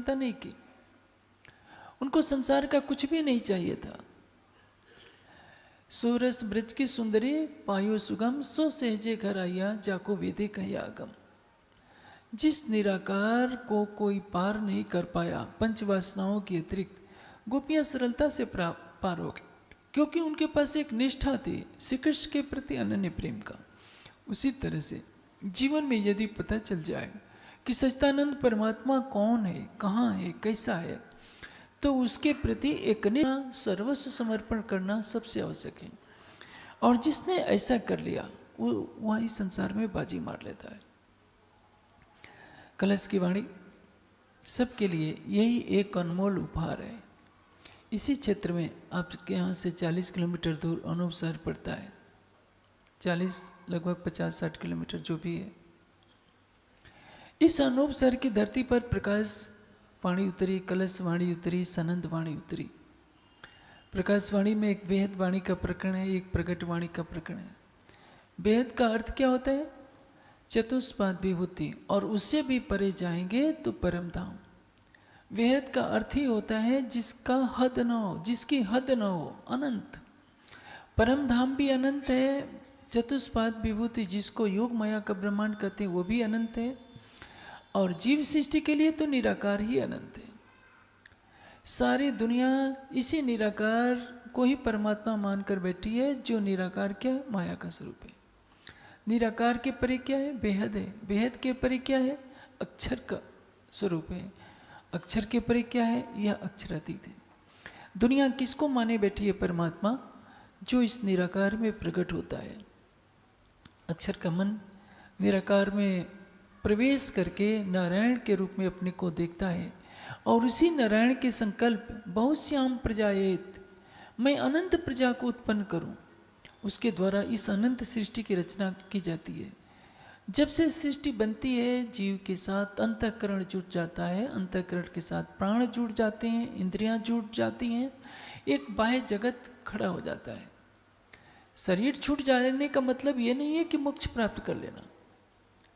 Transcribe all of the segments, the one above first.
चिंता नहीं की। उनको संसार का कुछ भी नहीं चाहिए था। सूरस ब्रज की सुंदरी पायो सुगम, सो सहजे घर आया जाको वेदे कहिया आगम। जिस निराकार को कोई पार नहीं कर पाया, पंचवासनाओं के अतिरिक्त गोपियां सरलता से पार हो गई, क्योंकि उनके पास एक निष्ठा थी श्री कृष्ण के प्रति अनन्य प्रेम का। उसी तरह से जीवन में यदि पता चल जाए कि सच्चिदानंद परमात्मा कौन है, कहाँ है, कैसा है, तो उसके प्रति एक सर्वस्व समर्पण करना सबसे आवश्यक है। और जिसने ऐसा कर लिया वो वही संसार में बाजी मार लेता है। कलश की वाणी सबके लिए यही एक अनमोल उपहार है। इसी क्षेत्र में आपके यहाँ से 40 किलोमीटर दूर अनूप शहर पड़ता है, 40 लगभग 50-60 किलोमीटर जो भी है। इस अनूप शहर की धरती पर प्रकाश वाणी उतरी, कलश वाणी उतरी, सनंद वाणी उतरी। प्रकाश वाणी में एक बेहद वाणी का प्रकरण है, एक प्रकट वाणी का प्रकरण है। बेहद का अर्थ क्या होता है? चतुष्पाद विभूति, और उससे भी परे जाएंगे तो परम धाम। वेद का अर्थ ही होता है जिसका हद न हो, जिसकी हद न हो, अनंत। परम धाम भी अनंत है, चतुष्पाद विभूति जिसको योग माया का ब्रह्मांड कहते हैं वो भी अनंत है, और जीव सृष्टि के लिए तो निराकार ही अनंत है। सारी दुनिया इसी निराकार को ही परमात्मा मानकर बैठी है, जो निराकार क्या है? माया का स्वरूप है। निराकार के परे क्या है? बेहद है। बेहद के परे क्या है? अक्षर का स्वरूप है। अक्षर के परे क्या है? यह अक्षरातीत है। दुनिया किसको माने बैठी है? परमात्मा, जो इस निराकार में प्रकट होता है। अक्षर का मन निराकार में प्रवेश करके नारायण के रूप में अपने को देखता है, और उसी नारायण के संकल्प बहुश्याम प्रजायेत, मैं अनंत प्रजा को उत्पन्न करूं, उसके द्वारा इस अनंत सृष्टि की रचना की जाती है। जब से सृष्टि बनती है, जीव के साथ अंतःकरण जुड़ जाता है, अंतःकरण के साथ प्राण जुड़ जाते हैं, इंद्रियां जुड़ जाती हैं, एक बाह्य जगत खड़ा हो जाता है। शरीर छूट जाने का मतलब ये नहीं है कि मोक्ष प्राप्त कर लेना।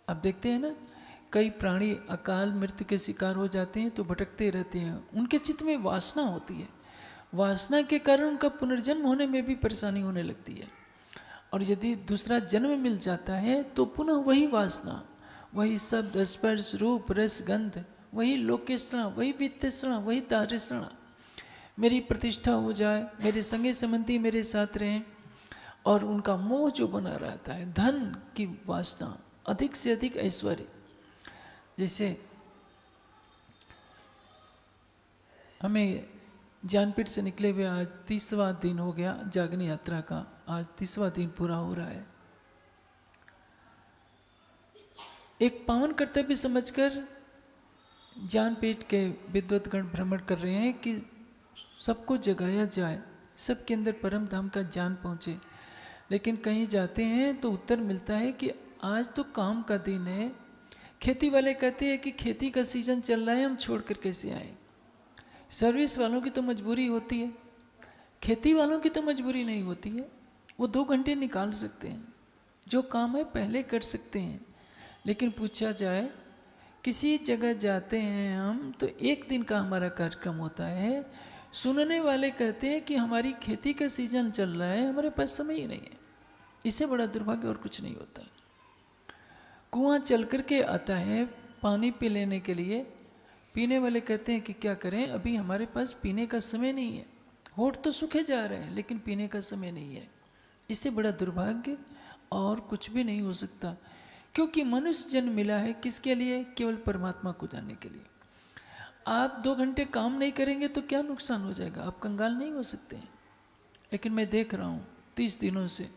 आप देखते हैं ना, कई प्राणी अकाल मृत्यु के शिकार हो जाते हैं तो भटकते रहते हैं। उनके चित्त में वासना होती है, वासना के कारण उनका पुनर्जन्म होने में भी परेशानी होने लगती है। और यदि दूसरा जन्म मिल जाता है तो पुनः वही वासना, वही शब्द स्पर्श रूप रस गंध, वही लोकेशणा, वही वित्तषणा, वही दारिषणा। मेरी प्रतिष्ठा हो जाए, मेरे संगे संबंधी मेरे साथ रहें, और उनका मोह जो बना रहता है, धन की वासना, अधिक से अधिक ऐश्वर्य। जैसे हमें ज्ञानपीठ से निकले हुए आज 30वां दिन हो गया जागनी यात्रा का, आज 30वां दिन पूरा हो रहा है। एक पावन कर्तव्य समझकर ज्ञानपीठ के विद्वतगण भ्रमण कर रहे हैं कि सबको जगाया जाए, सबके अंदर परम धाम का ज्ञान पहुंचे। लेकिन कहीं जाते हैं तो उत्तर मिलता है कि आज तो काम का दिन है। खेती वाले कहते हैं कि खेती का सीजन चल रहा है, हम छोड़कर कैसे आए। सर्विस वालों की तो मजबूरी होती है, खेती वालों की तो मजबूरी नहीं होती है। वो 2 घंटे निकाल सकते हैं, जो काम है पहले कर सकते हैं। लेकिन पूछा जाए, किसी जगह जाते हैं हम तो 1 दिन का हमारा कार्यक्रम होता है, सुनने वाले कहते हैं कि हमारी खेती का सीजन चल रहा है, हमारे पास समय ही नहीं है। इससे बड़ा दुर्भाग्य और कुछ नहीं होता। कुआं चल कर के आता है पानी पी लेने के लिए, पीने वाले कहते हैं कि क्या करें, अभी हमारे पास पीने का समय नहीं है। होठ तो सूखे जा रहे हैं लेकिन पीने का समय नहीं है। इससे बड़ा दुर्भाग्य और कुछ भी नहीं हो सकता, क्योंकि मनुष्य जन्म मिला है किसके लिए? केवल परमात्मा को जानने के लिए। आप 2 घंटे काम नहीं करेंगे तो क्या नुकसान हो जाएगा? आप कंगाल नहीं हो सकते हैं। लेकिन मैं देख रहा हूँ 30 दिनों से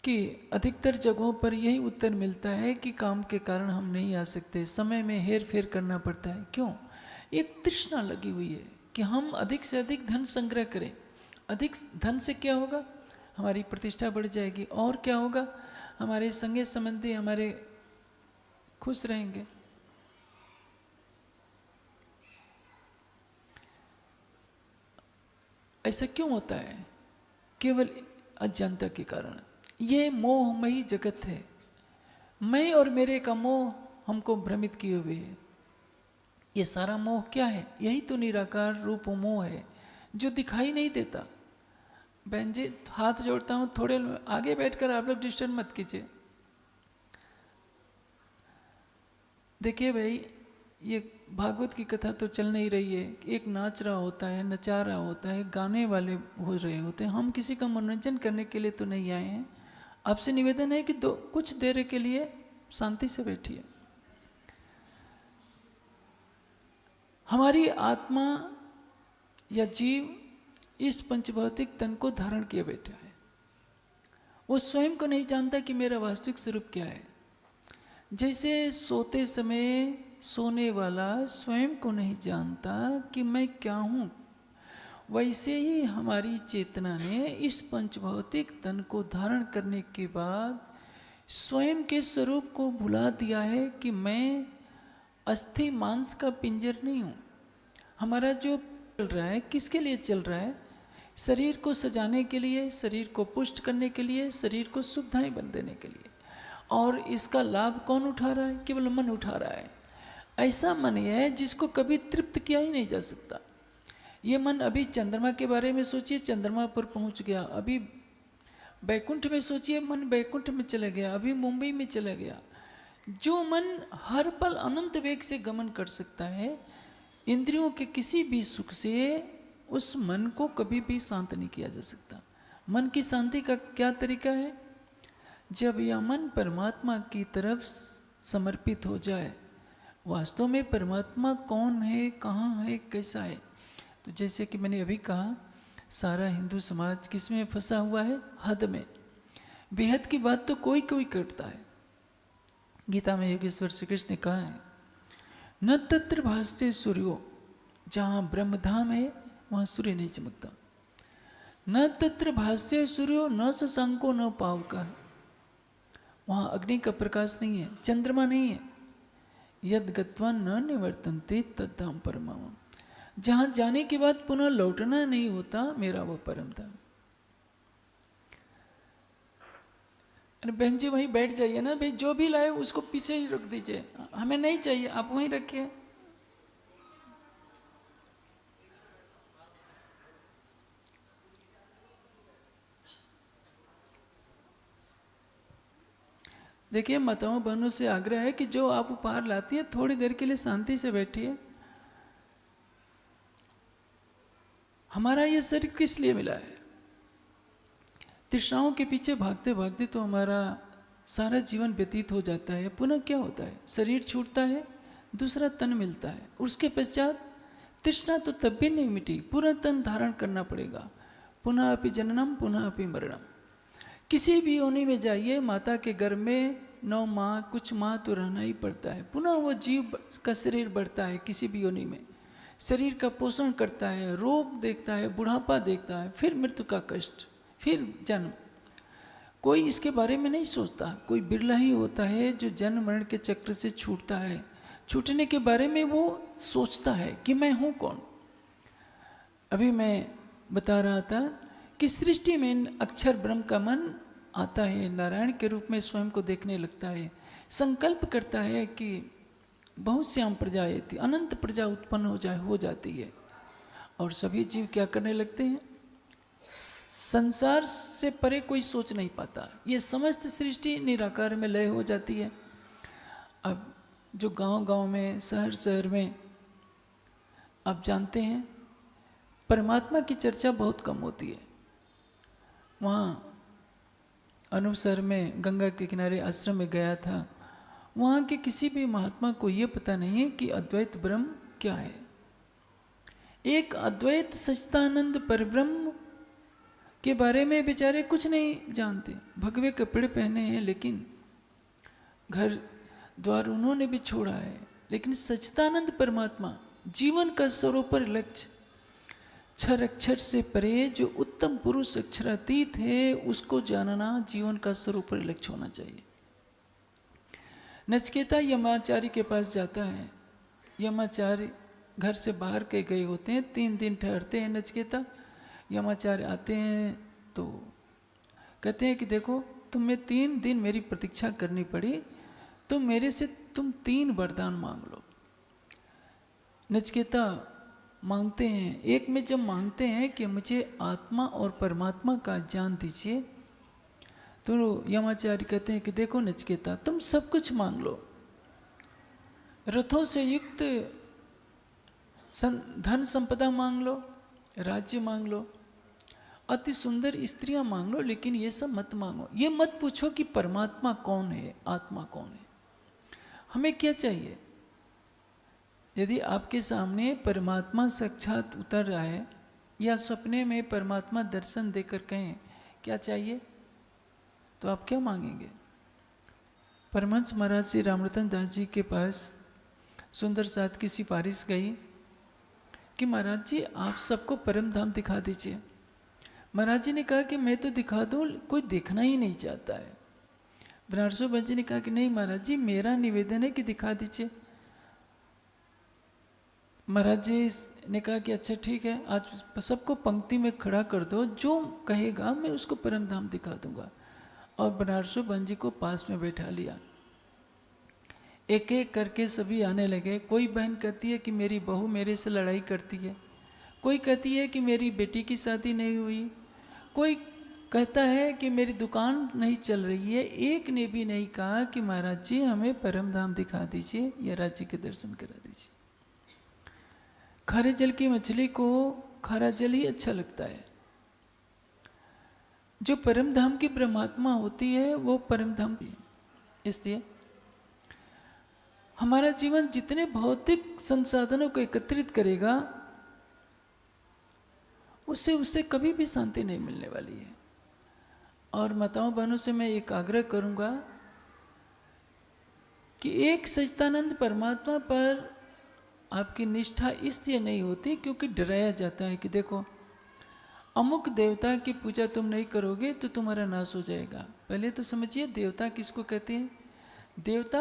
कि अधिकतर जगहों पर यही उत्तर मिलता है कि काम के कारण हम नहीं आ सकते, समय में हेर फेर करना पड़ता है। क्यों? एक तृष्णा लगी हुई है कि हम अधिक से अधिक धन संग्रह करें। अधिक धन से क्या होगा? हमारी प्रतिष्ठा बढ़ जाएगी। और क्या होगा? हमारे संगे संबंधी हमारे खुश रहेंगे। ऐसा क्यों होता है? केवल अज्ञानता के कारण। ये मोहमयी जगत है, मैं और मेरे का मोह हमको भ्रमित किए हुए है। ये सारा मोह क्या है? यही तो निराकार रूप मोह है जो दिखाई नहीं देता। बहन जी हाथ जोड़ता हूँ, थोड़े आगे बैठकर आप लोग डिस्टर्ब मत कीजिए। देखिए भाई, ये भागवत की कथा तो चल नहीं रही है, एक नाच रहा होता है, नचा रहा होता है, गाने वाले हो रहे होते हैं। हम किसी का मनोरंजन करने के लिए तो नहीं आए हैं। आपसे निवेदन है कि कुछ देर के लिए शांति से बैठिए। हमारी आत्मा या जीव इस पंचभौतिक तन को धारण किए बैठा है। वो स्वयं को नहीं जानता कि मेरा वास्तविक स्वरूप क्या है। जैसे सोते समय सोने वाला स्वयं को नहीं जानता कि मैं क्या हूँ, वैसे ही हमारी चेतना ने इस पंचभौतिक तन को धारण करने के बाद स्वयं के स्वरूप को भुला दिया है कि मैं अस्थि मांस का पिंजर नहीं हूँ। हमारा जो चल रहा है किसके लिए चल रहा है? शरीर को सजाने के लिए, शरीर को पुष्ट करने के लिए, शरीर को सुविधाएं बन देने के लिए। और इसका लाभ कौन उठा रहा है? केवल मन उठा रहा है। ऐसा मन है जिसको कभी तृप्त किया ही नहीं जा सकता। ये मन अभी चंद्रमा के बारे में सोचिए, चंद्रमा पर पहुंच गया। अभी बैकुंठ में सोचिए, मन बैकुंठ में चला गया। अभी मुंबई में चला गया। जो मन हर पल अनंत वेग से गमन कर सकता है, इंद्रियों के किसी भी सुख से उस मन को कभी भी शांत नहीं किया जा सकता। मन की शांति का क्या तरीका है? जब यह मन परमात्मा की तरफ समर्पित हो जाए। वास्तव में परमात्मा कौन है, कहाँ है, कैसा है? तो जैसे कि मैंने अभी कहा, सारा हिंदू समाज किस में फंसा हुआ है? हद में। बेहद की बात तो कोई कोई करता है। गीता में योगेश्वर श्री कृष्ण ने कहा है, न तत्र भास्ये सूर्यो, जहाँ ब्रह्मधाम है वहाँ सूर्य नहीं चमकता। न तत्र भास्ये सूर्यो न शशांको न पावका, वहाँ अग्नि का प्रकाश नहीं है, चंद्रमा नहीं है। यद गत्वा न निवर्तन्ते तद्धाम परमम, जहाँ जाने के बाद पुनः लौटना नहीं होता, मेरा वो परम धाम। अरे बहन जी वहीं बैठ जाइए ना भाई, जो भी लाए उसको पीछे ही रख दीजिए, हमें नहीं चाहिए, आप वहीं रखिए। देखिए माताओं बहनों से आग्रह है कि जो आप उपहार लाती है थोड़ी देर के लिए शांति से बैठिए। हमारा ये शरीर किस लिए मिला है? तृष्णाओं के पीछे भागते भागते तो हमारा सारा जीवन व्यतीत हो जाता है। पुनः क्या होता है? शरीर छूटता है, दूसरा तन मिलता है, उसके पश्चात तृष्णा तो तब भी नहीं मिटी, पूरा तन धारण करना पड़ेगा। पुनः अपि जननम पुनः अपि मरणम। किसी भी योनि में जाइए, माता के गर्भ में 9 माह कुछ माह तो रहना ही पड़ता है। पुनः वो जीव का शरीर बढ़ता है, किसी भी योनि में शरीर का पोषण करता है, रोग देखता है, बुढ़ापा देखता है, फिर मृत्यु का कष्ट, फिर जन्म। कोई इसके बारे में नहीं सोचता। कोई बिरला ही होता है जो जन्म मरण के चक्र से छूटता है। छूटने के बारे में वो सोचता है कि मैं हूँ कौन। अभी मैं बता रहा था कि सृष्टि में अक्षर ब्रह्म का मन आता है, नारायण के रूप में स्वयं को देखने लगता है, संकल्प करता है कि बहुत श्याम प्रजा थी, अनंत प्रजा उत्पन्न हो जाती है। और सभी जीव क्या करने लगते हैं? संसार से परे कोई सोच नहीं पाता। ये समस्त सृष्टि निराकार में लय हो जाती है। अब जो गांव-गांव में, शहर में आप जानते हैं परमात्मा की चर्चा बहुत कम होती है। वहाँ अनूपसर में गंगा के किनारे आश्रम में गया था, वहाँ के किसी भी महात्मा को ये पता नहीं है कि अद्वैत ब्रह्म क्या है। एक अद्वैत सच्चिदानंद परब्रह्म के बारे में बेचारे कुछ नहीं जानते। भगवे कपड़े पहने हैं, लेकिन घर द्वार उन्होंने भी छोड़ा है, लेकिन सच्चिदानंद परमात्मा जीवन का सर्वोपरि लक्ष्य, क्षर अक्षर से परे जो उत्तम पुरुष अक्षरातीत है, उसको जानना जीवन का सर्वोपरि लक्ष्य होना चाहिए। नचिकेता यमाचार्य के पास जाता है। यमाचार्य घर से बाहर के गए होते हैं, 3 दिन ठहरते हैं नचिकेता। यमाचार्य आते हैं तो कहते हैं कि देखो तुम्हें 3 दिन मेरी प्रतीक्षा करनी पड़ी, तो मेरे से तुम 3 वरदान मांग लो। नचिकेता मांगते हैं, एक में जब मांगते हैं कि मुझे आत्मा और परमात्मा का ज्ञान दीजिए, तो यमाचार्य कहते हैं कि देखो नचिकेता, तुम सब कुछ मांग लो, रथों से युक्त धन संपदा मांग लो, राज्य मांग लो, अति सुंदर स्त्रियां मांग लो, लेकिन ये सब मत मांगो। ये मत पूछो कि परमात्मा कौन है, आत्मा कौन है। हमें क्या चाहिए? यदि आपके सामने परमात्मा साक्षात उतर रहा है या सपने में परमात्मा दर्शन देकर कहें क्या चाहिए, तो आप क्या मांगेंगे? परमहंस महाराज श्री रामरतन दास जी के पास सुंदर साथ की सिफारिश गई कि महाराज जी आप सबको परम धाम दिखा दीजिए। महाराज जी ने कहा कि मैं तो दिखा दूं, कोई देखना ही नहीं चाहता है। बनारसो बहन जी ने कहा कि नहीं महाराज जी, मेरा निवेदन है कि दिखा दीजिए। महाराज जी ने कहा कि अच्छा ठीक है, आज सबको पंक्ति में खड़ा कर दो, जो कहेगा मैं उसको परम धाम दिखा दूंगा। और बनारसो बहन जी को पास में बैठा लिया। एक एक करके सभी आने लगे। कोई बहन कहती है कि मेरी बहू मेरे से लड़ाई करती है, कोई कहती है कि मेरी बेटी की शादी नहीं हुई, कोई कहता है कि मेरी दुकान नहीं चल रही है। एक ने भी नहीं कहा कि महाराज जी हमें परम धाम दिखा दीजिए या राज्य के दर्शन करा दीजिए। खारे जल की मछली को खारा जल ही अच्छा लगता है। जो परम धाम की परमात्मा होती है वो परम धाम की। इसलिए हमारा जीवन जितने भौतिक संसाधनों को एकत्रित करेगा, उससे कभी भी शांति नहीं मिलने वाली है। और माताओं बहनों से मैं एक आग्रह करूंगा कि एक सच्चिदानंद परमात्मा पर आपकी निष्ठा इसलिए नहीं होती क्योंकि डराया जाता है कि देखो अमुक देवता की पूजा तुम नहीं करोगे तो तुम्हारा नाश हो जाएगा। पहले तो समझिए देवता किसको कहते हैं। देवता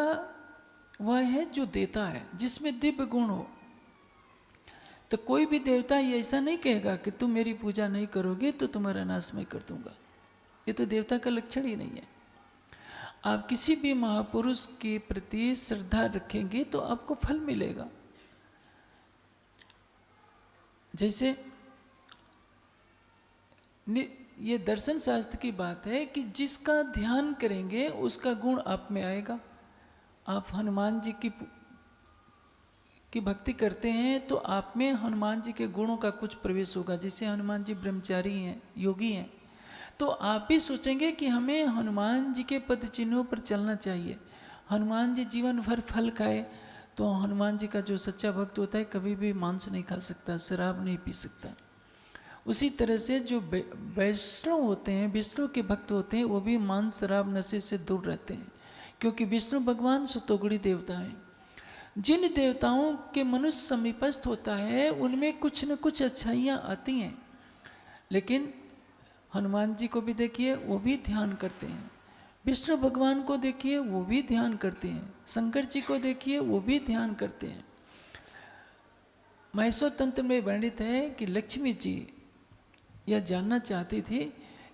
वह है जो देता है, जिसमें दिव्य गुण हो। तो कोई भी देवता ये ऐसा नहीं कहेगा कि तुम मेरी पूजा नहीं करोगे तो तुम्हारा नाश मैं कर दूंगा। ये तो देवता का लक्षण ही नहीं है। आप किसी भी महापुरुष के प्रति श्रद्धा रखेंगे तो आपको फल मिलेगा। जैसे ये दर्शन शास्त्र की बात है कि जिसका ध्यान करेंगे उसका गुण आप में आएगा। आप हनुमान जी की भक्ति करते हैं तो आप में हनुमान जी के गुणों का कुछ प्रवेश होगा। जैसे हनुमान जी ब्रह्मचारी हैं, योगी हैं, तो आप भी सोचेंगे कि हमें हनुमान जी के पद चिन्हों पर चलना चाहिए। हनुमान जी जीवन भर फल खाए, तो हनुमान जी का जो सच्चा भक्त होता है कभी भी मांस नहीं खा सकता, शराब नहीं पी सकता। उसी तरह से जो वैष्णव होते हैं, विष्णु के भक्त होते हैं, वो भी मांस शराब नशे से दूर रहते हैं, क्योंकि विष्णु भगवान सतोगुणी देवता हैं। जिन देवताओं के मनुष्य समीपस्थ होता है उनमें कुछ न कुछ अच्छाइयाँ आती हैं। लेकिन हनुमान जी को भी देखिए, वो भी ध्यान करते हैं। विष्णु भगवान को देखिए, वो भी ध्यान करते हैं। शंकर जी को देखिए, वो भी ध्यान करते हैं। महेश्वर तंत्र में वर्णित है कि लक्ष्मी जी यह जानना चाहती थी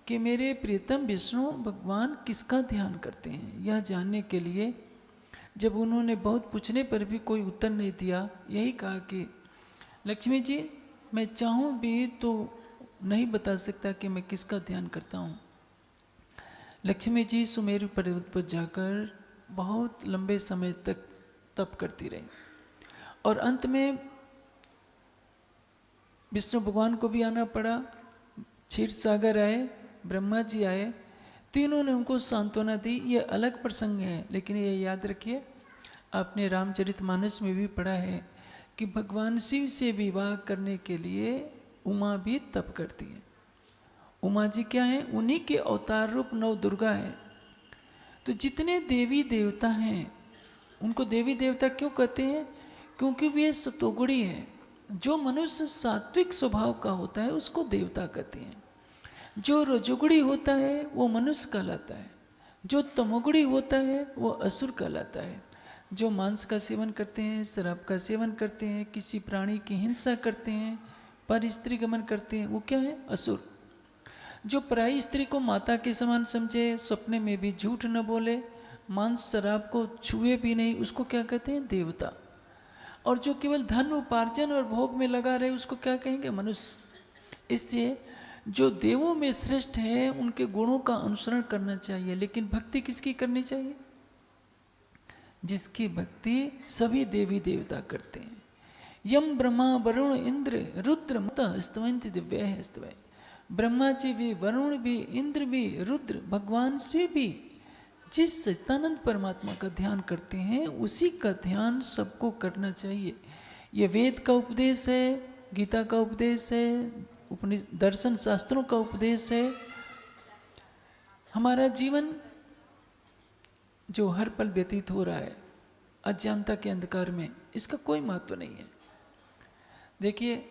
कि मेरे प्रियतम विष्णु भगवान किसका ध्यान करते हैं। यह जानने के लिए जब उन्होंने बहुत पूछने पर भी कोई उत्तर नहीं दिया, यही कहा कि लक्ष्मी जी मैं चाहूँ भी तो नहीं बता सकता कि मैं किसका ध्यान करता हूँ। लक्ष्मी जी सुमेरु पर्वत पर जाकर बहुत लंबे समय तक तप करती रही और अंत में विष्णु भगवान को भी आना पड़ा। क्षीर सागर आए, ब्रह्मा जी आए, तीनों ने उनको सांत्वना दी। ये अलग प्रसंग है, लेकिन ये याद रखिए, आपने रामचरितमानस में भी पढ़ा है कि भगवान शिव से विवाह करने के लिए उमा भी तप करती है। उमा जी क्या है? उन्हीं के अवतार रूप नव दुर्गा है। तो जितने देवी देवता हैं उनको देवी देवता क्यों कहते हैं? क्योंकि वे सतोगुणी हैं। जो मनुष्य सात्विक स्वभाव का होता है उसको देवता कहते हैं। जो रजोगुणी होता है वो मनुष्य कहलाता है। जो तमोगुणी होता है वो असुर कहलाता है। जो मांस का सेवन करते हैं, शराब का सेवन करते हैं, किसी प्राणी की हिंसा करते हैं, पर स्त्री गमन करते हैं, वो क्या है? असुर। जो पराई स्त्री को माता के समान समझे, सपने में भी झूठ न बोले, मांस शराब को छुए भी नहीं, उसको क्या कहते हैं? देवता। और जो केवल धन उपार्जन और भोग में लगा रहे उसको क्या कहेंगे? मनुष्य। इसलिए जो देवों में श्रेष्ठ है उनके गुणों का अनुसरण करना चाहिए, लेकिन भक्ति किसकी करनी चाहिए? जिसकी भक्ति सभी देवी देवता करते हैं। यम ब्रह्मा वरुण इंद्र रुद्र मत स्तवंति दिव्य स्तवय। ब्रह्मा जी भी, वरुण भी, इंद्र भी, रुद्र भगवान से भी जिस सच्चिदानंद परमात्मा का ध्यान करते हैं उसी का ध्यान सबको करना चाहिए। ये वेद का उपदेश है, गीता का उपदेश है, दर्शन शास्त्रों का उपदेश है। हमारा जीवन जो हर पल व्यतीत हो रहा है अज्ञानता के अंधकार में, इसका कोई महत्व नहीं है। देखिए,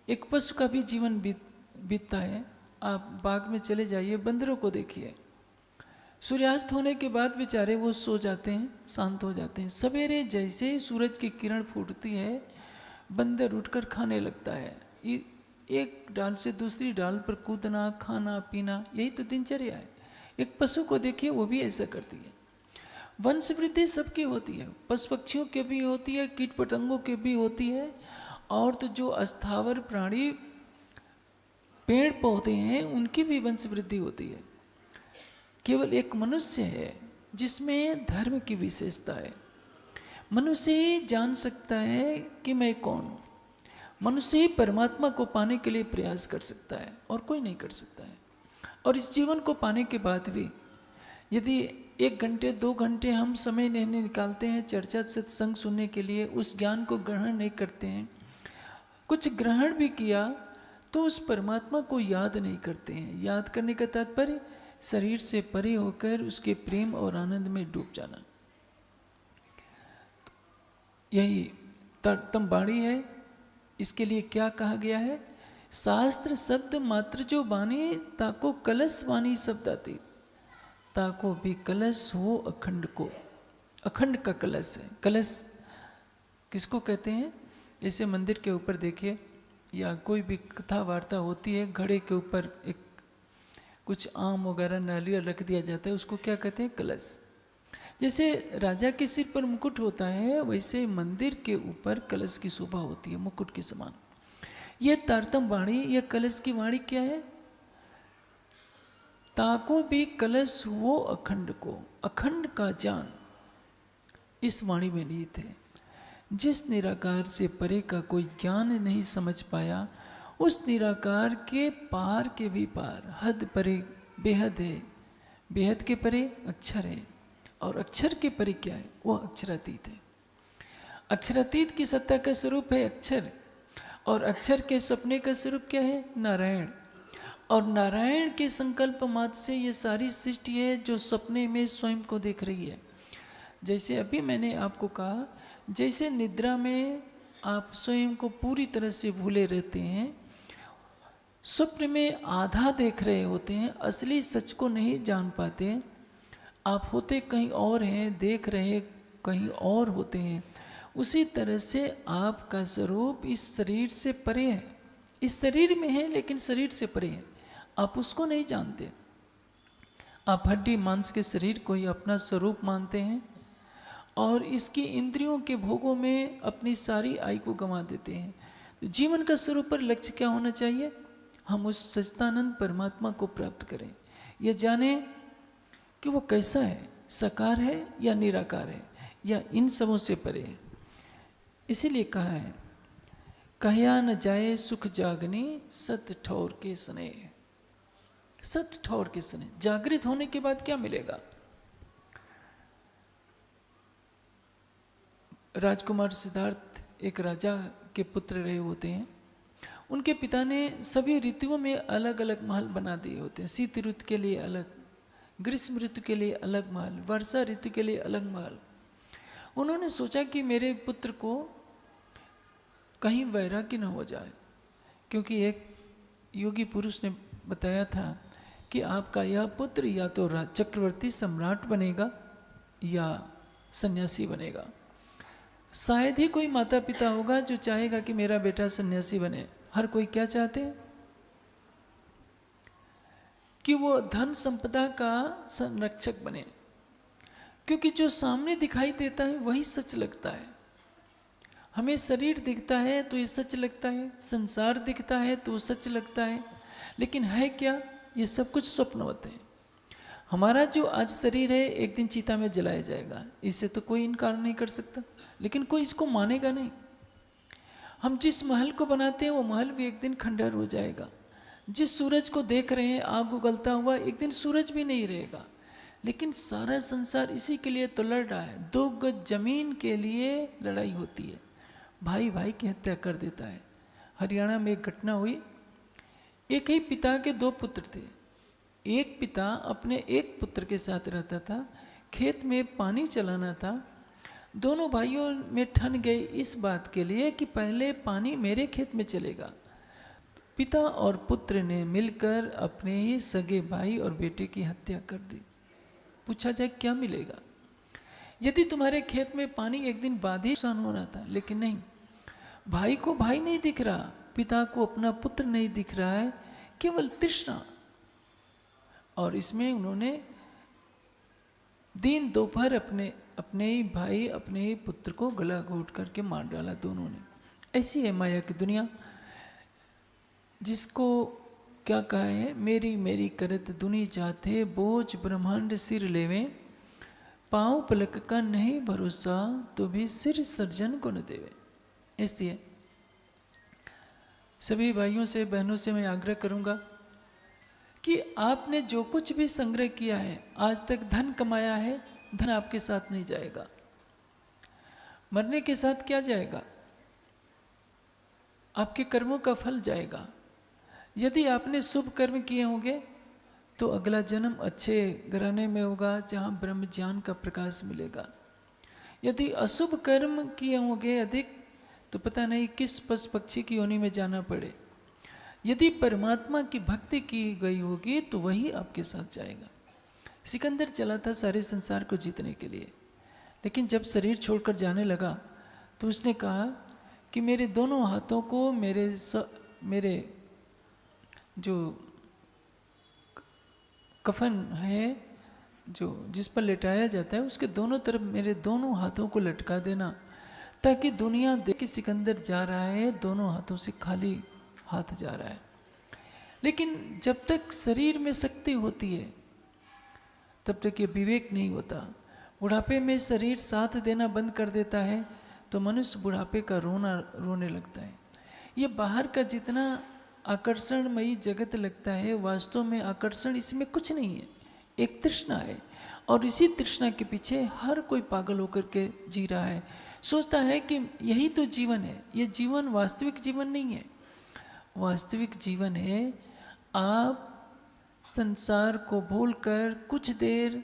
एक पशु का भी जीवन बीतता है। आप बाग में चले जाइए, बंदरों को देखिए, सूर्यास्त होने के बाद बेचारे वो सो जाते हैं, शांत हो जाते हैं। सवेरे जैसे ही सूरज की किरण फूटती है, बंदर उठकर खाने लगता है। एक डाल से दूसरी डाल पर कूदना, खाना पीना, यही तो दिनचर्या है। एक पशु को देखिए, वो भी ऐसा करती है। वंश वृद्धि सबकी होती है, पशु पक्षियों के भी होती है, कीट पतंगों के भी होती है, और तो जो अस्थावर प्राणी पेड़ पौधे हैं उनकी भी वंश वृद्धि होती है। केवल एक मनुष्य है जिसमें धर्म की विशेषता है। मनुष्य ही जान सकता है कि मैं कौन हूँ। मनुष्य ही परमात्मा को पाने के लिए प्रयास कर सकता है और कोई नहीं कर सकता है। और इस जीवन को पाने के बाद भी यदि 1 घंटे 2 घंटे हम समय नहीं निकालते हैं चर्चा सत्संग सुनने के लिए, उस ज्ञान को ग्रहण नहीं करते हैं, कुछ ग्रहण भी किया तो उस परमात्मा को याद नहीं करते हैं। याद करने का तात्पर्य शरीर से परे होकर उसके प्रेम और आनंद में डूब जाना, यही तरतम वाणी है। इसके लिए क्या कहा गया है? शास्त्र शब्द मात्र जो बानी, ताको कलश वाणी शब्द आती, ताको भी कलश हो अखंड को। अखंड का कलश है। कलश किसको कहते हैं? जैसे मंदिर के ऊपर देखिए, या कोई भी कथा वार्ता होती है, घड़े के ऊपर एक कुछ आम वगैरह नारियल रख दिया जाता है, उसको क्या कहते हैं? कलश। जैसे राजा के सिर पर मुकुट होता है, वैसे मंदिर के ऊपर कलश की शोभा होती है मुकुट के समान। ये तारतम वाणी, ये कलश की वाणी क्या है? ताको भी कलश वो अखंड को, अखंड का ज्ञान इस वाणी में निहित है। जिस निराकार से परे का कोई ज्ञान नहीं समझ पाया, उस निराकार के पार के भी पार, हद परे बेहद है, बेहद के परे अक्षर है, और अक्षर के परे क्या है? वो अक्षरातीत है। अक्षरातीत की सत्ता का स्वरूप है अक्षर, और अक्षर के सपने का स्वरूप क्या है? नारायण। और नारायण के संकल्प मात्र से ये सारी सृष्टि है जो सपने में स्वयं को देख रही है। जैसे अभी मैंने आपको कहा, जैसे निद्रा में आप स्वयं को पूरी तरह से भूले रहते हैं, स्वप्न में आधा देख रहे होते हैं, असली सच को नहीं जान पाते। आप होते कहीं और हैं, देख रहे कहीं और होते हैं। उसी तरह से आपका स्वरूप इस शरीर से परे है। इस शरीर में है लेकिन शरीर से परे है, आप उसको नहीं जानते। आप हड्डी मांस के शरीर को ही अपना स्वरूप मानते हैं और इसकी इंद्रियों के भोगों में अपनी सारी आयु को गंवा देते हैं। तो जीवन का स्वरूप पर लक्ष्य क्या होना चाहिए? हम उस सच्चिदानंद परमात्मा को प्राप्त करें, यह जाने कि वो कैसा है, साकार है या निराकार है या इन सबों से परे है। इसीलिए कहा है, कहया न जाए सुख जागनी सत ठौर के स्नेह। सत ठौर के स्नेह, जागृत होने के बाद क्या मिलेगा? राजकुमार सिद्धार्थ एक राजा के पुत्र रहे होते हैं। उनके पिता ने सभी ऋतुओं में अलग अलग महल बना दिए होते हैं। शीत ऋतु के लिए अलग, ग्रीष्म ऋतु के लिए अलग महल, वर्षा ऋतु के लिए अलग महल। उन्होंने सोचा कि मेरे पुत्र को कहीं वैराग्य न हो जाए, क्योंकि एक योगी पुरुष ने बताया था कि आपका यह पुत्र या तो चक्रवर्ती सम्राट बनेगा या सन्यासी बनेगा। शायद ही कोई माता पिता होगा जो चाहेगा कि मेरा बेटा सन्यासी बने। हर कोई क्या चाहते हैं? कि वो धन संपदा का संरक्षक बने, क्योंकि जो सामने दिखाई देता है वही सच लगता है। हमें शरीर दिखता है तो ये सच लगता है, संसार दिखता है तो सच लगता है, लेकिन है क्या? ये सब कुछ स्वप्नवत है। हमारा जो आज शरीर है एक दिन चिता में जलाया जाएगा, इससे तो कोई इनकार नहीं कर सकता, लेकिन कोई इसको मानेगा नहीं। हम जिस महल को बनाते हैं वो महल भी एक दिन खंडहर हो जाएगा। जिस सूरज को देख रहे हैं आग उगलता हुआ, एक दिन सूरज भी नहीं रहेगा। लेकिन सारा संसार इसी के लिए तो लड़ रहा है। 2 गज जमीन के लिए लड़ाई होती है, भाई भाई की हत्या कर देता है। हरियाणा में एक घटना हुई, एक ही पिता के 2 पुत्र थे। एक पिता अपने एक पुत्र के साथ रहता था, खेत में पानी चलाना था। दोनों भाइयों में ठन गए इस बात के लिए कि पहले पानी मेरे खेत में चलेगा। पिता और पुत्र ने मिलकर अपने ही सगे भाई और बेटे की हत्या कर दी। पूछा जाए क्या मिलेगा? यदि तुम्हारे खेत में पानी एक दिन बाद ही नुकसान होना था, लेकिन नहीं। भाई को भाई नहीं दिख रहा, पिता को अपना पुत्र नहीं दिख रहा है, केवल तृष्णा। और इसमें उन्होंने दिन दोपहर अपने ही भाई अपने ही पुत्र को गला घोट करके मार डाला दोनों ने। ऐसी है माया की दुनिया, जिसको क्या कहा है, मेरी मेरी करत दुनी चाहते, बोझ ब्रह्मांड सिर लेवे, पाँव पलक का नहीं भरोसा, तो भी सिर सर्जन को न देवे। इसलिए सभी भाइयों से बहनों से मैं आग्रह करूंगा कि आपने जो कुछ भी संग्रह किया है, आज तक धन कमाया है, धन आपके साथ नहीं जाएगा। मरने के साथ क्या जाएगा? आपके कर्मों का फल जाएगा। यदि आपने शुभ कर्म किए होंगे तो अगला जन्म अच्छे घराने में होगा जहाँ ब्रह्म ज्ञान का प्रकाश मिलेगा। यदि अशुभ कर्म किए होंगे अधिक, तो पता नहीं किस पशु पक्षी की योनि में जाना पड़े। यदि परमात्मा की भक्ति की गई होगी तो वही आपके साथ जाएगा। सिकंदर चला था सारे संसार को जीतने के लिए, लेकिन जब शरीर छोड़कर जाने लगा तो उसने कहा कि मेरे दोनों हाथों को मेरे जो कफन है, जो जिस पर लेटाया जाता है, उसके दोनों तरफ मेरे दोनों हाथों को लटका देना, ताकि दुनिया देख के सिकंदर जा रहा है दोनों हाथों से खाली हाथ जा रहा है। लेकिन जब तक शरीर में शक्ति होती है तब तक ये विवेक नहीं होता। बुढ़ापे में शरीर साथ देना बंद कर देता है तो मनुष्य बुढ़ापे का रोने लगता है। ये बाहर का जितना आकर्षणमयी जगत लगता है, वास्तव में आकर्षण इसमें कुछ नहीं है, एक तृष्णा है। और इसी तृष्णा के पीछे हर कोई पागल होकर के जी रहा है, सोचता है कि यही तो जीवन है। ये जीवन वास्तविक जीवन नहीं है। वास्तविक जीवन है आप संसार को भूलकर कुछ देर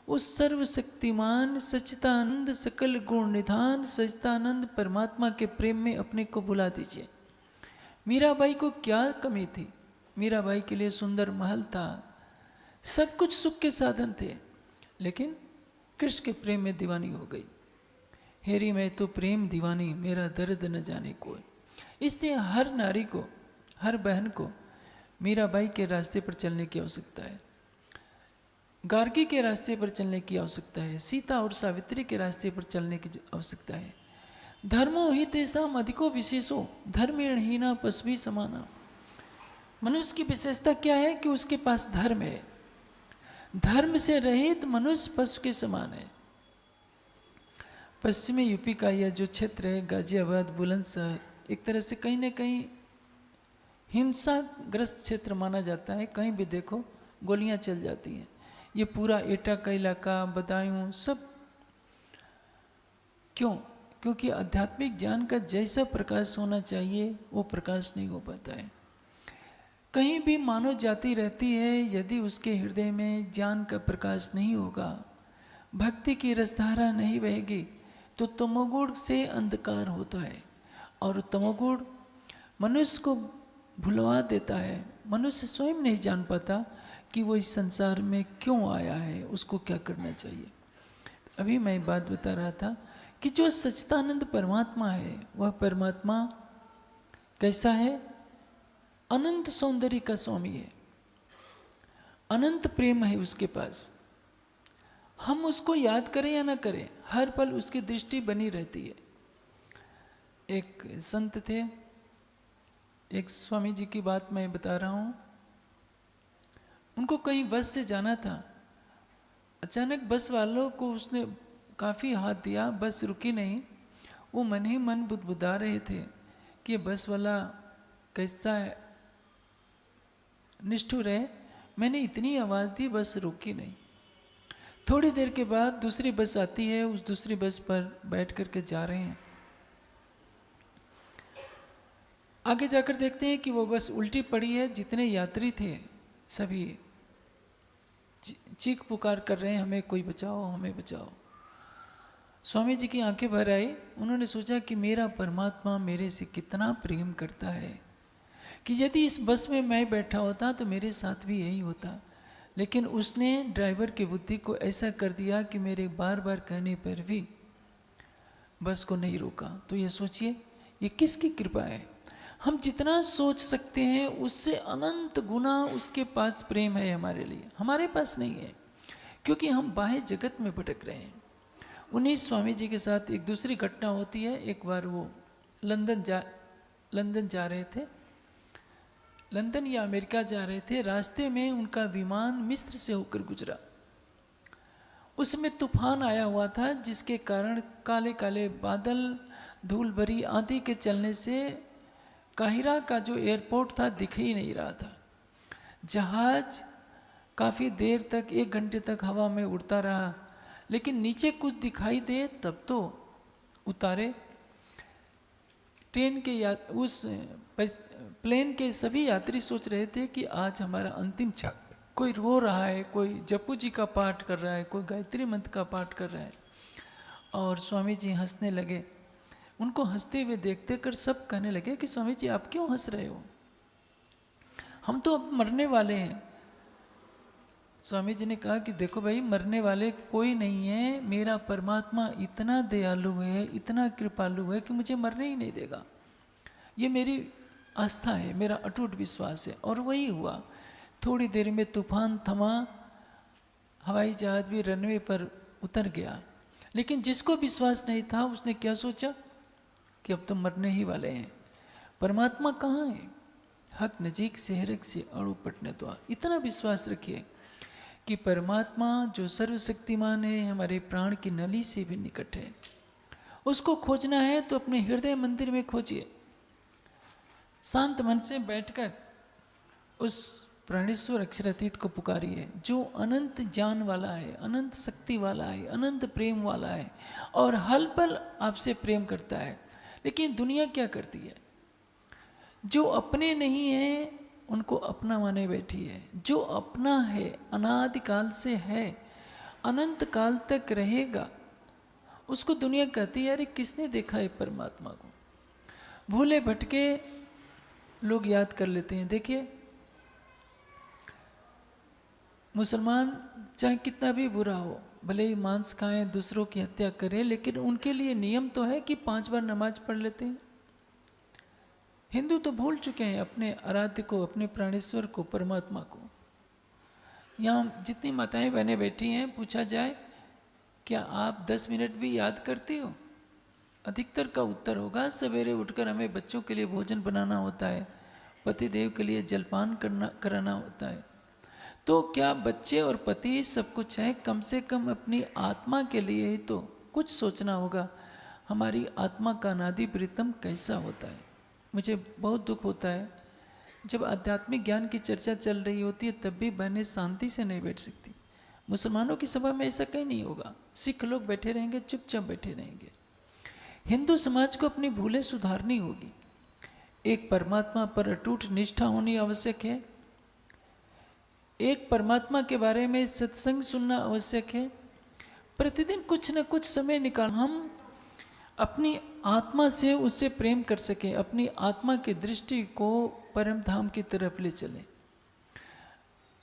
उस सर्वशक्तिमान सच्चिदानंद सकल गुण निधान सच्चिदानंद परमात्मा के प्रेम में अपने को भुला दीजिए। मीराबाई को क्या कमी थी? मीराबाई के लिए सुंदर महल था, सब कुछ सुख के साधन थे, लेकिन कृष्ण के प्रेम में दीवानी हो गई। हेरी मैं तो प्रेम दीवानी, मेरा दर्द न जाने कोई। इसलिए हर नारी को, हर बहन को मीराबाई के रास्ते पर चलने की आवश्यकता है, गार्गी के रास्ते पर चलने की आवश्यकता है, सीता और सावित्री के रास्ते पर चलने की आवश्यकता है। धर्मो ही तेषाम अधिको विशेषो धर्मेण हीना पशुभी समाना। मनुष्य की विशेषता क्या है कि उसके पास धर्म है। धर्म से रहित मनुष्य पशु के समान है। पश्चिमी यूपी का यह जो क्षेत्र है, गाजियाबाद, बुलंदशहर, एक तरह से कहीं न कहीं हिंसाग्रस्त क्षेत्र माना जाता है। कहीं भी देखो गोलियां चल जाती हैं। ये पूरा एटा का इलाका, बदायूं, सब क्यों? क्योंकि आध्यात्मिक ज्ञान का जैसा प्रकाश होना चाहिए वो प्रकाश नहीं हो पाता है। कहीं भी मानव जाति रहती है, यदि उसके हृदय में ज्ञान का प्रकाश नहीं होगा, भक्ति की रसधारा नहीं बहेगी, तो तमोगुण से अंधकार होता है। और तमोगुण मनुष्य को भुलवा देता है। मनुष्य स्वयं नहीं जान पाता कि वो इस संसार में क्यों आया है, उसको क्या करना चाहिए। अभी मैं बात बता रहा था कि जो सच्चिदानंद परमात्मा है, वह परमात्मा कैसा है? अनंत सौंदर्य का स्वामी है, अनंत प्रेम है उसके पास। हम उसको याद करें या ना करें, हर पल उसकी दृष्टि बनी रहती है। एक संत थे, एक स्वामी जी की बात मैं बता रहा हूँ। उनको कहीं बस से जाना था, अचानक बस वालों को उसने काफ़ी हाथ दिया, बस रुकी नहीं। वो मन ही मन बुदबुदा रहे थे कि बस वाला कैसा है, निष्ठुर है, मैंने इतनी आवाज़ दी बस रुकी नहीं। थोड़ी देर के बाद दूसरी बस आती है, उस दूसरी बस पर बैठ करके जा रहे हैं। आगे जाकर देखते हैं कि वो बस उल्टी पड़ी है, जितने यात्री थे सभी चीख पुकार कर रहे हैं, हमें कोई बचाओ, हमें बचाओ। स्वामी जी की आंखें भर आई। उन्होंने सोचा कि मेरा परमात्मा मेरे से कितना प्रेम करता है कि यदि इस बस में मैं बैठा होता तो मेरे साथ भी यही होता, लेकिन उसने ड्राइवर की बुद्धि को ऐसा कर दिया कि मेरे बार बार कहने पर भी बस को नहीं रोका। तो ये सोचिए ये किसकी कृपा है। हम जितना सोच सकते हैं उससे अनंत गुना उसके पास प्रेम है हमारे लिए, हमारे पास नहीं है, क्योंकि हम बाह्य जगत में भटक रहे हैं। उन्हीं स्वामी जी के साथ एक दूसरी घटना होती है। एक बार वो लंदन जा रहे थे, लंदन या अमेरिका जा रहे थे। रास्ते में उनका विमान मिस्र से होकर गुजरा। उसमें तूफान आया हुआ था, जिसके कारण काले काले बादल, धूल भरी आंधी के चलने से काहिरा का जो एयरपोर्ट था दिख ही नहीं रहा था। जहाज काफ़ी देर तक, 1 घंटे तक हवा में उड़ता रहा, लेकिन नीचे कुछ दिखाई दे तब तो उतारे। ट्रेन के उस प्लेन के सभी यात्री सोच रहे थे कि आज हमारा अंतिम क्षण। कोई रो रहा है, कोई जपू जी का पाठ कर रहा है, कोई गायत्री मंत्र का पाठ कर रहा है। और स्वामी जी हंसने लगे। उनको हंसते हुए देखते कर सब कहने लगे कि स्वामी जी आप क्यों हंस रहे हो, हम तो अब मरने वाले हैं। स्वामी जी ने कहा कि देखो भाई, मरने वाले कोई नहीं है, मेरा परमात्मा इतना दयालु है, इतना कृपालु है कि मुझे मरने ही नहीं देगा। ये मेरी आस्था है, मेरा अटूट विश्वास है। और वही हुआ। थोड़ी देर में तूफान थमा, हवाई जहाज भी रनवे पर उतर गया। लेकिन जिसको विश्वास नहीं था उसने क्या सोचा कि अब तो मरने ही वाले हैं, परमात्मा कहाँ है, हक नजीक से हरक से अड़ू पटने तो। इतना विश्वास रखिए कि परमात्मा जो सर्वशक्तिमान है, हमारे प्राण की नली से भी निकट है। उसको खोजना है तो अपने हृदय मंदिर में खोजिए, शांत मन से बैठकर उस प्राणेश्वर अक्षरातीत को पुकारिए, जो अनंत ज्ञान वाला है, अनंत शक्ति वाला है, अनंत प्रेम वाला है और हर पल आपसे प्रेम करता है। लेकिन दुनिया क्या करती है, जो अपने नहीं है उनको अपना माने बैठी है। जो अपना है, अनादिकाल से है, अनंत काल तक रहेगा, उसको दुनिया कहती है अरे किसने देखा है परमात्मा को। भूले भटके लोग याद कर लेते हैं। देखिए मुसलमान चाहे कितना भी बुरा हो, भले ही मांस खाएं, दूसरों की हत्या करें, लेकिन उनके लिए नियम तो है कि 5 बार नमाज पढ़ लेते हैं। हिंदू तो भूल चुके हैं अपने आराध्य को, अपने प्राणेश्वर को, परमात्मा को। यहाँ जितनी माताएं बहनें बैठी हैं, पूछा जाए क्या आप 10 मिनट भी याद करती हो, अधिकतर का उत्तर होगा सवेरे उठकर हमें बच्चों के लिए भोजन बनाना होता है, पतिदेव के लिए जलपान कराना होता है। तो क्या बच्चे और पति सब कुछ है, कम से कम अपनी आत्मा के लिए ही तो कुछ सोचना होगा। हमारी आत्मा का अनादि प्रीतम कैसा होता है। मुझे बहुत दुख होता है जब आध्यात्मिक ज्ञान की चर्चा चल रही होती है तब भी बहनें शांति से नहीं बैठ सकती। मुसलमानों की सभा में ऐसा कहीं नहीं होगा, सिख लोग बैठे रहेंगे, चुपचाप बैठे रहेंगे। हिंदू समाज को अपनी भूलें सुधारनी होगी। एक परमात्मा पर अटूट निष्ठा होनी आवश्यक है, एक परमात्मा के बारे में सत्संग सुनना आवश्यक है। प्रतिदिन कुछ न कुछ समय निकाल हम अपनी आत्मा से उससे प्रेम कर सकें, अपनी आत्मा की दृष्टि को परम धाम की तरफ ले चलें।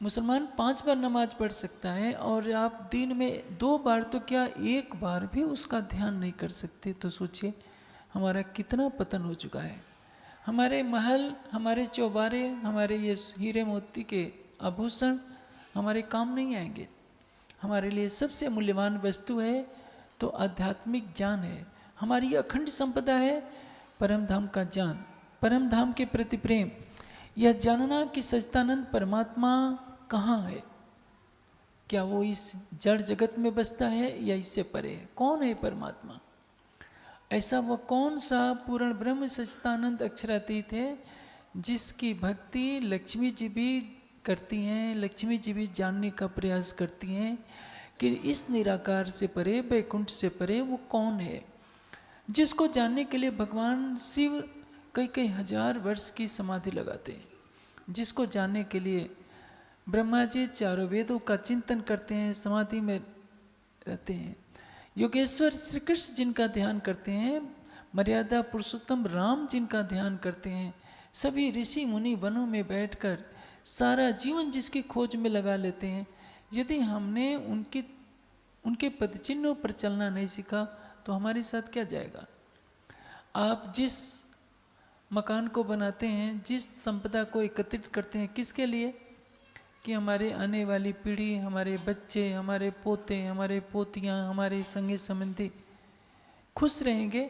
मुसलमान 5 बार नमाज पढ़ सकता है और आप दिन में 2 बार तो क्या 1 बार भी उसका ध्यान नहीं कर सकते, तो सोचिए हमारा कितना पतन हो चुका है। हमारे महल, हमारे चौबारे, हमारे ये हीरे मोती के आभूषण हमारे काम नहीं आएंगे। हमारे लिए सबसे मूल्यवान वस्तु है तो आध्यात्मिक ज्ञान है, हमारी अखंड संपदा है परम धाम का ज्ञान, परम धाम के प्रति प्रेम, यह जानना कि सच्चिदानंद परमात्मा कहाँ है। क्या वो इस जड़ जगत में बसता है या इससे परे है? कौन है परमात्मा? ऐसा वो कौन सा पूर्ण ब्रह्म सच्चिदानंद अक्षरातीत है जिसकी भक्ति लक्ष्मी जी भी करती हैं, लक्ष्मी जी भी जानने का प्रयास करती हैं कि इस निराकार से परे, वैकुंठ से परे वो कौन है, जिसको जानने के लिए भगवान शिव कई कई हजार वर्ष की समाधि लगाते हैं, जिसको जानने के लिए ब्रह्मा जी चारों वेदों का चिंतन करते हैं, समाधि में रहते हैं, योगेश्वर श्री कृष्ण जिनका ध्यान करते हैं, मर्यादा पुरुषोत्तम राम जिनका ध्यान करते हैं, सभी ऋषि मुनि वनों में बैठकर सारा जीवन जिसकी खोज में लगा लेते हैं। यदि हमने उनके पदचिन्हों पर चलना नहीं सीखा तो हमारे साथ क्या जाएगा? आप जिस मकान को बनाते हैं, जिस संपदा को एकत्रित करते हैं, किसके लिए? कि हमारे आने वाली पीढ़ी, हमारे बच्चे, हमारे पोते, हमारे पोतियाँ, हमारे संगी संबंधी खुश रहेंगे।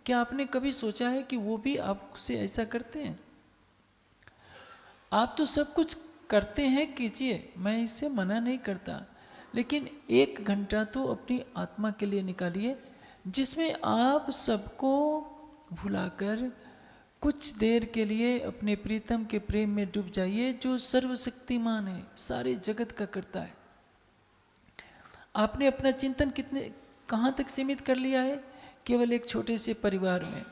क्या आपने कभी सोचा है कि वो भी आपसे ऐसा करते हैं? आप तो सब कुछ करते हैं, कीजिए, मैं इससे मना नहीं करता, लेकिन 1 घंटा तो अपनी आत्मा के लिए निकालिए जिसमें आप सबको भुलाकर कुछ देर के लिए अपने प्रीतम के प्रेम में डूब जाइए, जो सर्वशक्तिमान है, सारे जगत का करता है। आपने अपना चिंतन कहाँ तक सीमित कर लिया है? केवल एक छोटे से परिवार में।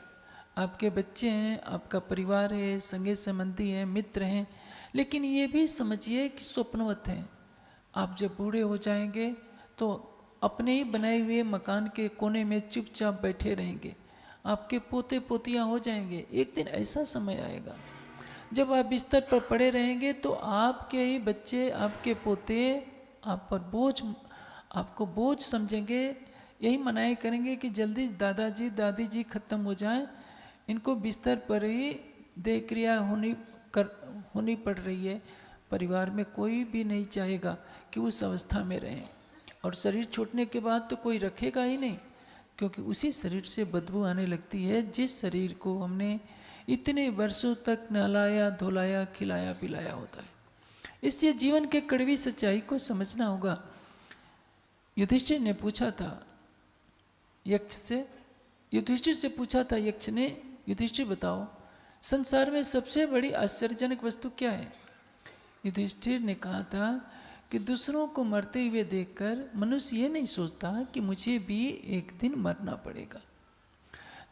आपके बच्चे हैं, आपका परिवार है, संगे संबंधी हैं, मित्र हैं, लेकिन ये भी समझिए कि स्वप्नवत हैं। आप जब बूढ़े हो जाएंगे तो अपने ही बनाए हुए मकान के कोने में चुपचाप बैठे रहेंगे। आपके पोते पोतियाँ हो जाएंगे। एक दिन ऐसा समय आएगा जब आप बिस्तर पर पड़े रहेंगे तो आपके ही बच्चे, आपके पोते आप पर आपको बोझ समझेंगे, यही मनाई करेंगे कि जल्दी दादाजी दादी जी खत्म हो जाएं, इनको बिस्तर पर ही देह क्रिया होनी पड़ रही है। परिवार में कोई भी नहीं चाहेगा कि उस अवस्था में रहें, और शरीर छूटने के बाद तो कोई रखेगा ही नहीं, क्योंकि उसी शरीर से बदबू आने लगती है जिस शरीर को हमने इतने वर्षों तक नहलाया धुलाया खिलाया पिलाया होता है। इसलिए जीवन के कड़वी सच्चाई को समझना होगा। युधिष्ठिर ने पूछा था यक्ष से, युधिष्ठिर से पूछा था यक्ष ने, युधिष्ठिर बताओ संसार में सबसे बड़ी आश्चर्यजनक वस्तु क्या है? युधिष्ठिर ने कहा था कि दूसरों को मरते हुए देखकर मनुष्य ये नहीं सोचता कि मुझे भी एक दिन मरना पड़ेगा।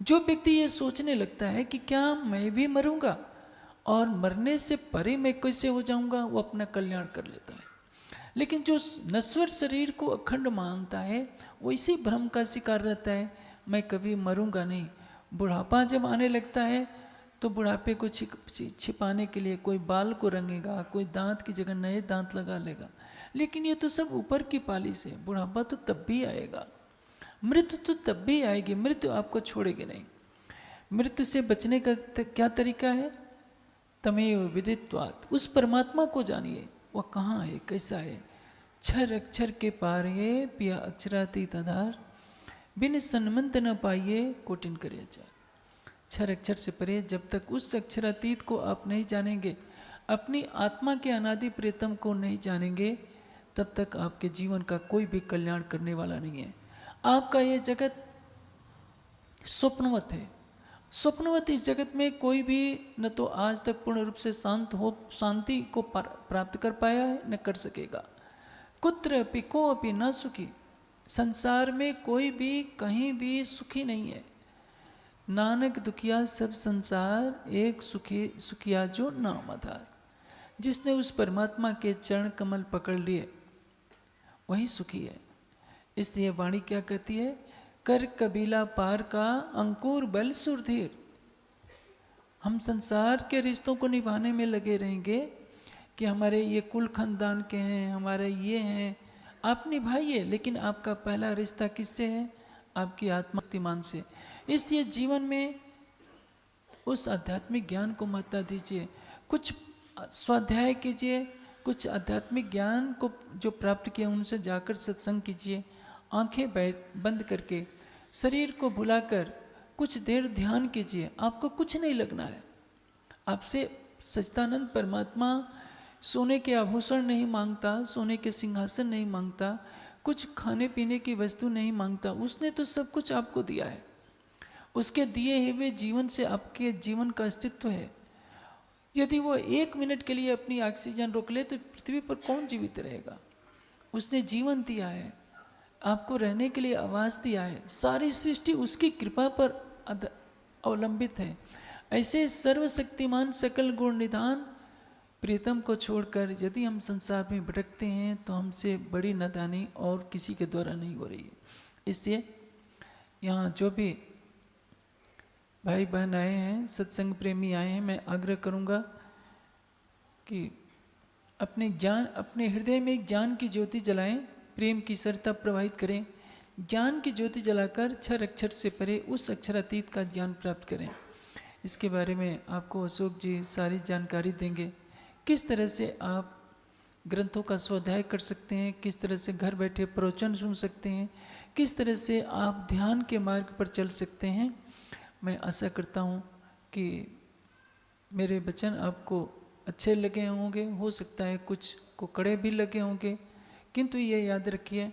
जो व्यक्ति ये सोचने लगता है कि क्या मैं भी मरूंगा और मरने से परे मैं कैसे हो जाऊंगा, वो अपना कल्याण कर लेता है। लेकिन जो नश्वर शरीर को अखंड मानता है वो इसी भ्रम का शिकार रहता है, मैं कभी मरूंगा नहीं। बुढ़ापा जब आने लगता है तो बुढ़ापे को छिपाने के लिए कोई बाल को रंगेगा, कोई दांत की जगह नए दांत लगा लेगा, लेकिन ये तो सब ऊपर की पालिश है। बुढ़ापा तो तब भी आएगा, मृत्यु तो तब भी आएगी, मृत्यु आपको छोड़ेगी नहीं। मृत्यु से बचने का क्या तरीका है? तमेव विदित्वात्, उस परमात्मा को जानिए, वह कहाँ है, कैसा है। क्षर अक्षर के पार है पिया अक्षरातीत आधार, बिन सन्मंत न पाइए कोटिन करे चार। क्षर अक्षर से परे, जब तक उस अक्षरातीत को आप नहीं जानेंगे, अपनी आत्मा के अनादि प्रियतम को नहीं जानेंगे, तब तक आपके जीवन का कोई भी कल्याण करने वाला नहीं है। आपका ये जगत स्वप्नवत है। स्वप्नवत इस जगत में कोई भी न तो आज तक पूर्ण रूप से शांति को प्राप्त कर पाया है, न कर सकेगा। कुत्र अपि को अपि न सुखी, संसार में कोई भी कहीं भी सुखी नहीं है। नानक दुखिया सब संसार, एक सुखिया जो नाम आधार। जिसने उस परमात्मा के चरण कमल पकड़ लिए वही सुखी है। इसलिए वाणी क्या कहती है? कर कबीला पार का अंकुर बल सुरधीर। हम संसार के रिश्तों को निभाने में लगे रहेंगे कि हमारे ये कुल खानदान के हैं, हमारे ये हैं, आप निभाइए, लेकिन आपका पहला रिश्ता किससे है? आपकी आत्मशक्तिमान से। इसलिए जीवन में उस आध्यात्मिक ज्ञान को महत्ता दीजिए, कुछ स्वाध्याय कीजिए, कुछ आध्यात्मिक ज्ञान को जो प्राप्त किया उनसे जाकर सत्संग कीजिए। आंखें बंद करके, शरीर को भुलाकर, कुछ देर ध्यान कीजिए, आपको कुछ नहीं लगना है। आपसे सच्चिदानंद परमात्मा सोने के आभूषण नहीं मांगता, सोने के सिंहासन नहीं मांगता, कुछ खाने पीने की वस्तु नहीं मांगता। उसने तो सब कुछ आपको दिया है। उसके दिए हुए जीवन से आपके जीवन का अस्तित्व है। यदि वो 1 मिनट के लिए अपनी ऑक्सीजन रोक ले तो पृथ्वी पर कौन जीवित रहेगा? उसने जीवन दिया है, आपको रहने के लिए आवास दिया है। सारी सृष्टि उसकी कृपा पर अवलंबित है। ऐसे सर्वशक्तिमान सकल गुण निधान प्रीतम को छोड़कर यदि हम संसार में भटकते हैं तो हमसे बड़ी नादानी और किसी के द्वारा नहीं हो रही है। इसलिए यहाँ जो भी भाई बहन आए हैं, सत्संग प्रेमी आए हैं, मैं आग्रह करूँगा कि अपने हृदय में ज्ञान की ज्योति जलाएं, प्रेम की सरिता प्रवाहित करें। ज्ञान की ज्योति जलाकर क्षर अक्षर से परे उस अक्षरातीत का ज्ञान प्राप्त करें। इसके बारे में आपको अशोक जी सारी जानकारी देंगे। किस तरह से आप ग्रंथों का स्वाध्याय कर सकते हैं, किस तरह से घर बैठे प्रवचन सुन सकते हैं, किस तरह से आप ध्यान के मार्ग पर चल सकते हैं। मैं आशा करता हूँ कि मेरे वचन आपको अच्छे लगे होंगे। हो सकता है कुछ को कड़े भी लगे होंगे, किंतु ये याद रखिए,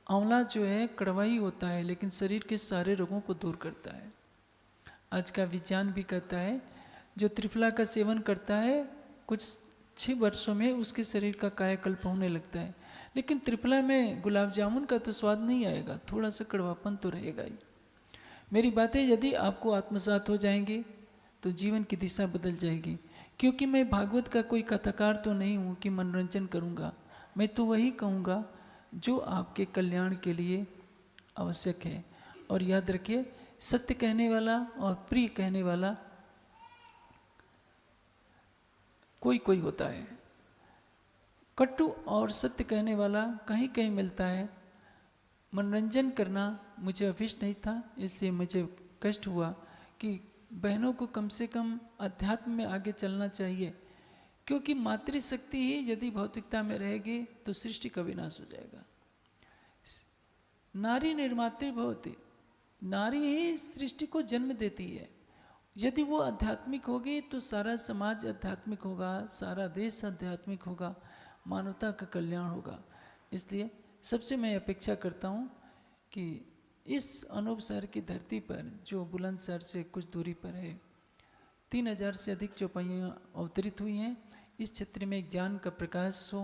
आंवला जो है कड़वाई होता है लेकिन शरीर के सारे रोगों को दूर करता है। आज का विज्ञान भी कहता है जो त्रिफला का सेवन करता है कुछ 6 वर्षों में उसके शरीर का कायाकल्प होने लगता है। लेकिन त्रिफला में गुलाब जामुन का तो स्वाद नहीं आएगा, थोड़ा सा कड़वापन तो रहेगा ही। मेरी बातें यदि आपको आत्मसात हो जाएंगी तो जीवन की दिशा बदल जाएगी। क्योंकि मैं भागवत का कोई कथाकार तो नहीं हूँ कि मनोरंजन करूँगा। मैं तो वही कहूँगा जो आपके कल्याण के लिए आवश्यक है। और याद रखिए, सत्य कहने वाला और प्रिय कहने वाला कोई कोई होता है। कटु और सत्य कहने वाला कहीं कहीं मिलता है। मनोरंजन करना मुझे अभिष्ट नहीं था, इसलिए मुझे कष्ट हुआ कि बहनों को कम से कम अध्यात्म में आगे चलना चाहिए। क्योंकि मातृशक्ति ही यदि भौतिकता में रहेगी तो सृष्टि का विनाश हो जाएगा। नारी निर्मात्री भवति, नारी ही सृष्टि को जन्म देती है। यदि वो आध्यात्मिक होगी तो सारा समाज आध्यात्मिक होगा, सारा देश आध्यात्मिक होगा, मानवता का कल्याण होगा। इसलिए सबसे मैं अपेक्षा करता हूँ कि इस अनूप शहर की धरती पर जो बुलंदशहर से कुछ दूरी पर है, 3000 से अधिक चौपाइयाँ अवतरित हुई हैं। इस क्षेत्र में ज्ञान का प्रकाश हो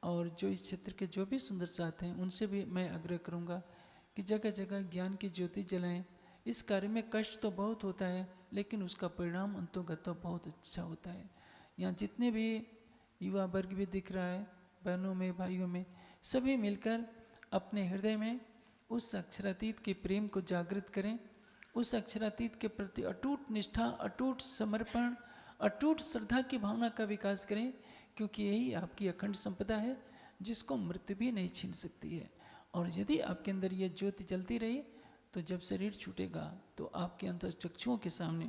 और जो इस क्षेत्र के जो भी सुंदर साथ हैं उनसे भी मैं आग्रह करूँगा कि जगह जगह ज्ञान की ज्योति जलाएं। इस कार्य में कष्ट तो बहुत होता है लेकिन उसका परिणाम अंतोगत बहुत अच्छा होता है। यहाँ जितने भी युवा वर्ग भी दिख रहा है, बहनों में भाइयों में, सभी मिलकर अपने हृदय में उस अक्षरातीत के प्रेम को जागृत करें। उस अक्षरातीत के प्रति अटूट निष्ठा, अटूट समर्पण, अटूट श्रद्धा की भावना का विकास करें। क्योंकि यही आपकी अखंड संपदा है जिसको मृत्यु भी नहीं छीन सकती है। और यदि आपके अंदर ये ज्योति जलती रही तो जब शरीर छूटेगा तो आपके अंतःचक्षुओं के सामने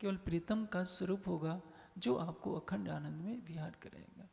केवल प्रीतम का स्वरूप होगा जो आपको अखंड आनंद में विहार करेगा।